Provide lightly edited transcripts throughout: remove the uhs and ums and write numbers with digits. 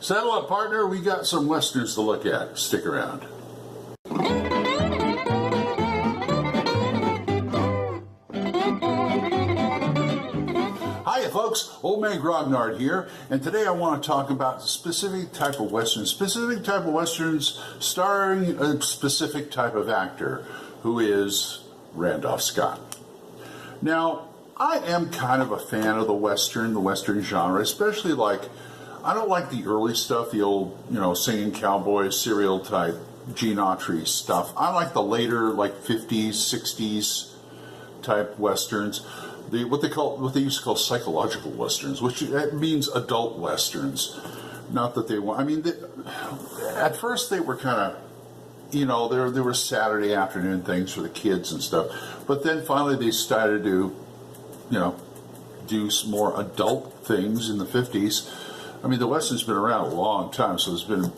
Saddle up, partner. We got some westerns to look at. Stick around. Hiya, folks. Old Man Grognard here, and today I want to talk about a specific type of westerns. Specific type of westerns starring a specific type of actor, who is Randolph Scott. Now, I am kind of a fan of the western genre, especially I don't like the early stuff, the old, singing cowboy, serial type, Gene Autry stuff. I like the later, 50s, 60s type westerns. What they used to call psychological westerns, which means adult westerns. Not that they want. I mean, at first they were kind of, there were Saturday afternoon things for the kids and stuff. But then finally they started to, do some more adult things in the 50s. I mean, the western's been around a long time, so there's been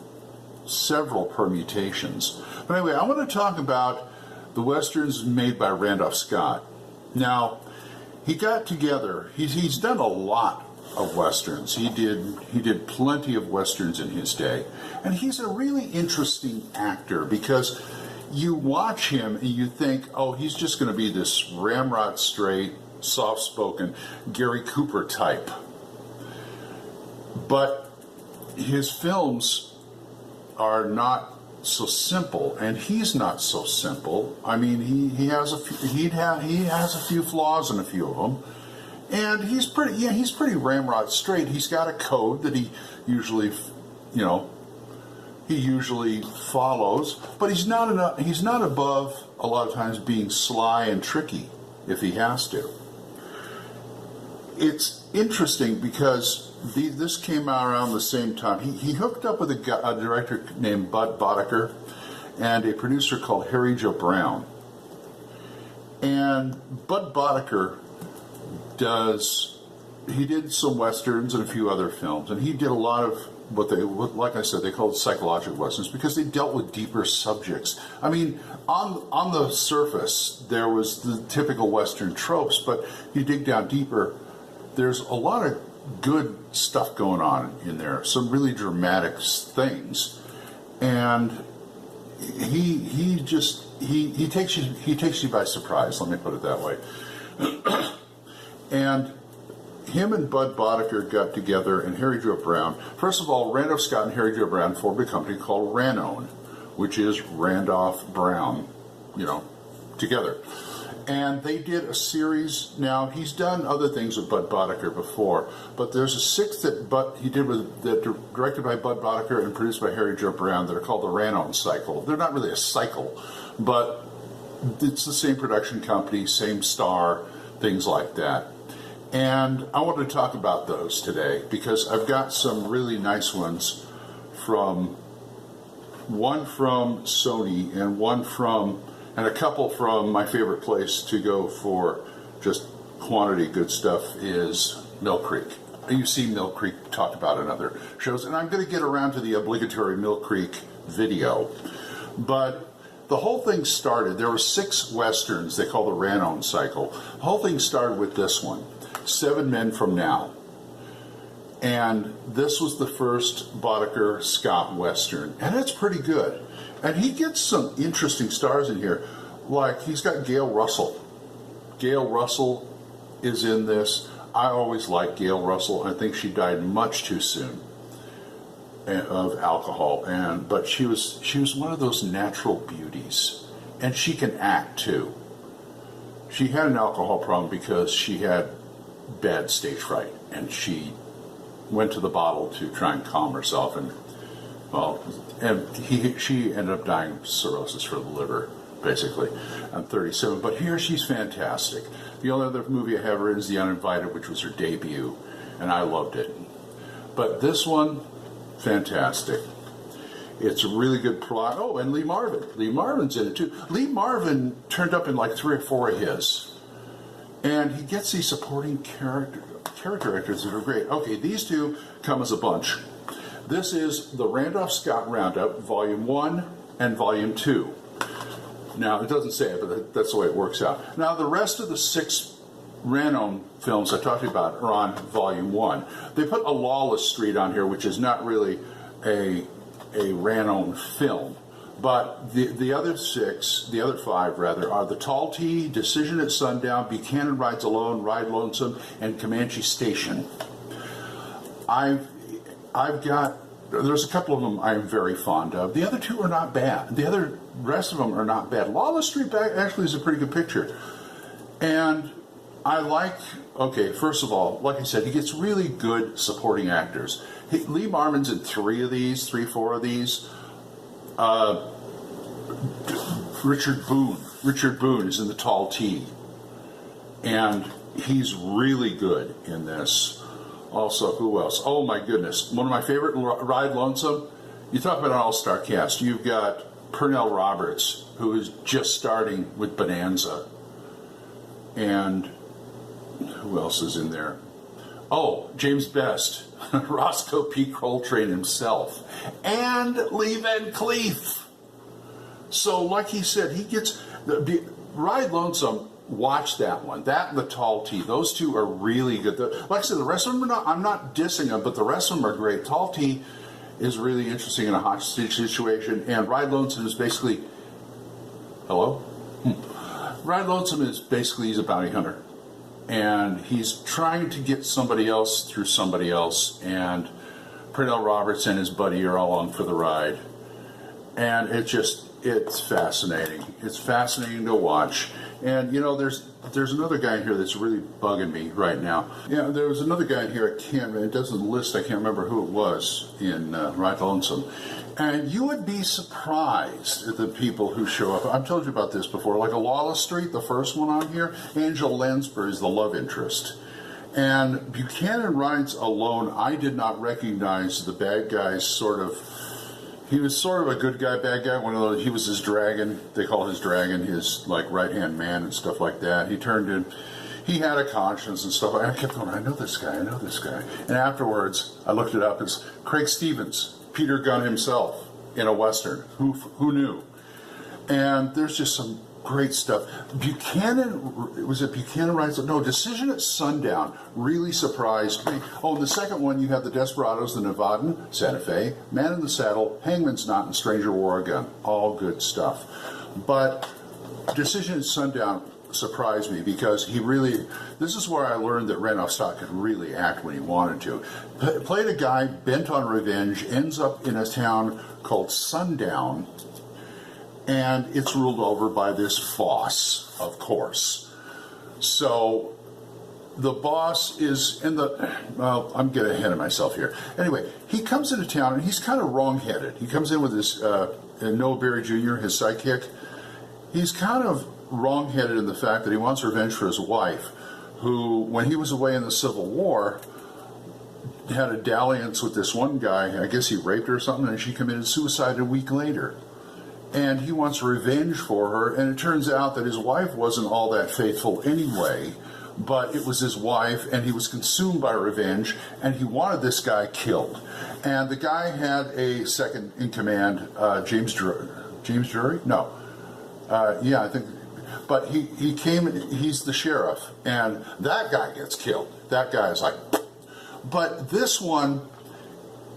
several permutations. But anyway, I want to talk about the westerns made by Randolph Scott. Now, he got together. He's done a lot of westerns. He did plenty of westerns in his day, and he's a really interesting actor because you watch him and you think, oh, he's just going to be this ramrod straight, soft-spoken Gary Cooper type. But his films are not so simple, and he's not so simple. I mean, he has a few flaws in a few of them, and he's pretty ramrod straight. He's got a code that he usually follows, but he's not above a lot of times being sly and tricky if he has to. It's interesting because this came out around the same time. He hooked up with a director named Budd Boetticher and a producer called Harry Joe Brown. And Budd Boetticher did some westerns and a few other films, and he did a lot of like I said, they called psychological westerns because they dealt with deeper subjects. I mean, on the surface, there was the typical western tropes, but you dig down deeper, there's a lot of good stuff going on in there, some really dramatic things, and he takes you by surprise. Let me put it that way. And him and Budd Boetticher got together, and Harry Joe Brown. First of all, Randolph Scott and Harry Joe Brown formed a company called Ranown, which is Randolph Brown, together. And they did a series. Now, he's done other things with Budd Boetticher before, but there's a sixth that he did directed by Budd Boetticher and produced by Harry Joe Brown that are called the Ranown cycle. They're not really a cycle, but it's the same production company, same star, things like that. And I wanted to talk about those today because I've got some really nice ones one from Sony and a couple from my favorite place to go for just quantity good stuff is Mill Creek. You've seen Mill Creek talked about in other shows, and I'm going to get around to the obligatory Mill Creek video. But the whole thing started, there were 6 westerns they call the Ranown cycle. The whole thing started with this one, 7 Men from Now. And this was the first Boetticher Scott western, and it's pretty good. And he gets some interesting stars in here, like he's got Gail Russell. Gail Russell is in this. I always liked Gail Russell. I think she died much too soon of alcohol, but she was one of those natural beauties, and she can act too. She had an alcohol problem because she had bad stage fright, and she went to the bottle to try and calm herself, she ended up dying of cirrhosis for the liver, basically. I'm 37, but here she's fantastic. The only other movie I have her in is The Uninvited, which was her debut, and I loved it. But this one, fantastic. It's a really good plot. Oh, and Lee Marvin. Lee Marvin's in it too. Lee Marvin turned up in 3 or 4 of his, and he gets these supporting character actors that are great. Okay, these two come as a bunch. This is the Randolph Scott Roundup, Volume 1 and Volume 2. Now, it doesn't say it, but that's the way it works out. Now, the rest of the 6 Ranown films I talked about are on Volume 1. They put A Lawless Street on here, which is not really a Ranown film. But the other five rather, are The Tall Tea, Decision at Sundown, Buchanan Rides Alone, Ride Lonesome, and Comanche Station. There's a couple of them I'm very fond of. The other two are not bad. The rest of them are not bad. Lawless Street actually is a pretty good picture. And I like, first of all, like I said, he gets really good supporting actors. Lee Marmon's in four of these. Richard Boone is in The Tall Tea. And he's really good in this. Also, who else? Oh my goodness. One of my favorite, Ride Lonesome. You talk about an all-star cast. You've got Pernell Roberts, who is just starting with Bonanza. And who else is in there? Oh, James Best, Roscoe P. Coltrane himself, and Lee Van Cleef. So, like he said, he gets Ride Lonesome. Watch that one. That and The Tall Tea. Those two are really good. Like I said, the rest of them are not. I'm not dissing them, but the rest of them are great. Tall Tea is really interesting in a hostage situation, and Ride Lonesome is basically. Hello. Ride Lonesome is basically he's a bounty hunter. And he's trying to get somebody else through somebody else, and Pernell Roberts and his buddy are all on for the ride. And it's fascinating. It's fascinating to watch. And there's another guy here that's really bugging me right now. Yeah, there was another guy here, it doesn't list, I can't remember who it was in Ride Lonesome. And you would be surprised at the people who show up. I've told you about this before. Like A Lawless Street, the first one on here, Angela Lansbury is the love interest. And Buchanan Rides Alone, I did not recognize the bad guy's he was sort of a good guy, bad guy. One of those, he was his dragon. They call his dragon his right-hand man and stuff like that. He had a conscience and stuff. I kept going, I know this guy. And afterwards, I looked it up. It's Craig Stevens, Peter Gunn himself, in a Western. Who knew? And there's just some great stuff. Buchanan Rides? No, Decision at Sundown really surprised me. Oh, and the second one, you have The Desperados, The Nevadan, Santa Fe, Man in the Saddle, Hangman's Knot, and Stranger Wore a Gun. All good stuff. But Decision at Sundown surprised me because this is where I learned that Randolph Scott could really act when he wanted to. Played a guy bent on revenge, ends up in a town called Sundown, and it's ruled over by this boss, of course. So the boss is I'm getting ahead of myself here. Anyway, he comes into town and he's kind of wrong-headed. He comes in with this Noah Berry Jr., his sidekick. He's kind of wrong-headed in the fact that he wants revenge for his wife, who, when he was away in the Civil War, had a dalliance with this one guy. I guess he raped her or something, and she committed suicide a week later. And he wants revenge for her, and it turns out that his wife wasn't all that faithful anyway, but it was his wife, and he was consumed by revenge, and he wanted this guy killed. And the guy had a second in command, James Drury? No. I think, but he came, he's the sheriff, and that guy gets killed. That guy is like, but this one,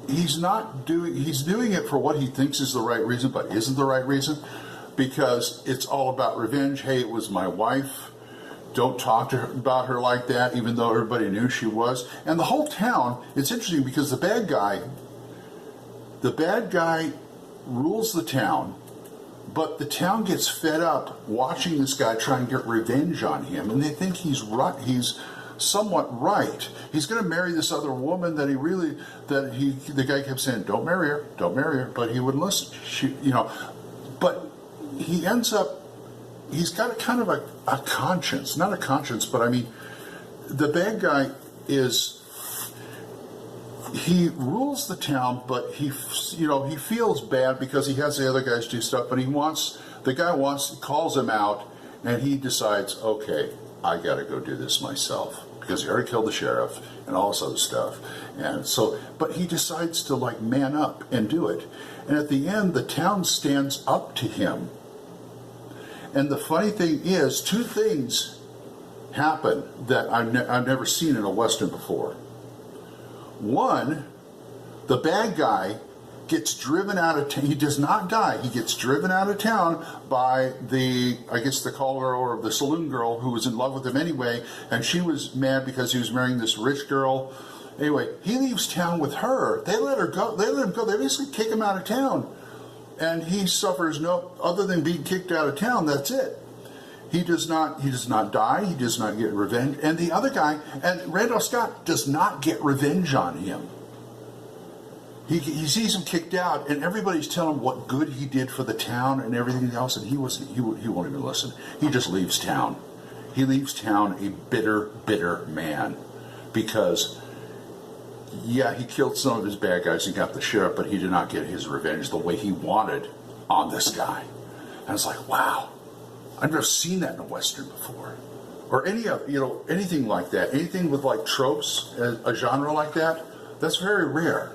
he's doing it for what he thinks is the right reason, but isn't the right reason, because it's all about revenge. Hey, it was my wife. Don't talk to her about her like that, even though everybody knew she was. And the whole town, it's interesting because the bad guy rules the town, but the town gets fed up watching this guy try and get revenge on him, and they think he's right. He's somewhat right. He's going to marry this other woman the guy kept saying, don't marry her, but he wouldn't listen. But he ends up, he's got a kind of a conscience, not a conscience, but I mean, the bad guy he rules the town, but he feels bad because he has the other guys do stuff, but the guy calls him out, and he decides, okay, I got to go do this myself, because he already killed the sheriff and all this other stuff. And so, but he decides to man up and do it. And at the end, the town stands up to him. And the funny thing is, two things happen that I've never seen in a Western before. One, the bad guy gets driven out of town. He does not die. He gets driven out of town by the caller or the saloon girl who was in love with him anyway, and she was mad because he was marrying this rich girl. Anyway, he leaves town with her. They let her go. They let him go. They basically kick him out of town. And he suffers no other than being kicked out of town. That's it. He does not die. He does not get revenge. And the other guy, and Randolph Scott, does not get revenge on him. He sees him kicked out, and everybody's telling him what good he did for the town and everything else, and he won't even listen. He just leaves town. He leaves town a bitter, bitter man, because yeah, he killed some of his bad guys and got the sheriff, but he did not get his revenge the way he wanted on this guy. And it's like, wow, I've never seen that in a Western before, or anything like that. Anything with like tropes, a genre like that. That's very rare.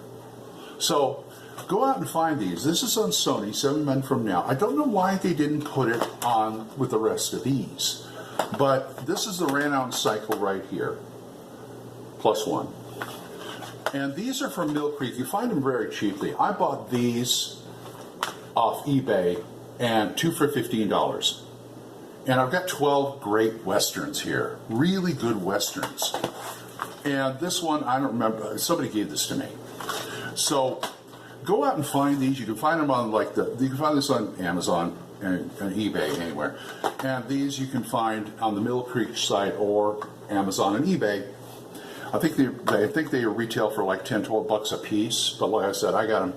So go out and find these. This is on Sony, 7 Men From Now. I don't know why they didn't put it on with the rest of these, but this is the Ranown cycle right here, +1. And these are from Mill Creek. You find them very cheaply. I bought these off eBay, and 2 for $15. And I've got 12 great Westerns here, really good Westerns. And this one, I don't remember, somebody gave this to me. So go out and find these. You can find them on you can find this on Amazon and eBay, anywhere. And these you can find on the Mill Creek site or Amazon and eBay. I think they retail for like $10, $12 a piece. But like I said, I got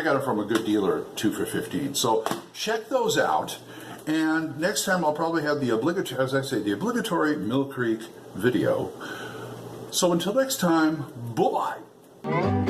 them from a good dealer at 2 for $15. So check those out. And next time I'll probably have the obligatory Mill Creek video. So until next time, bye.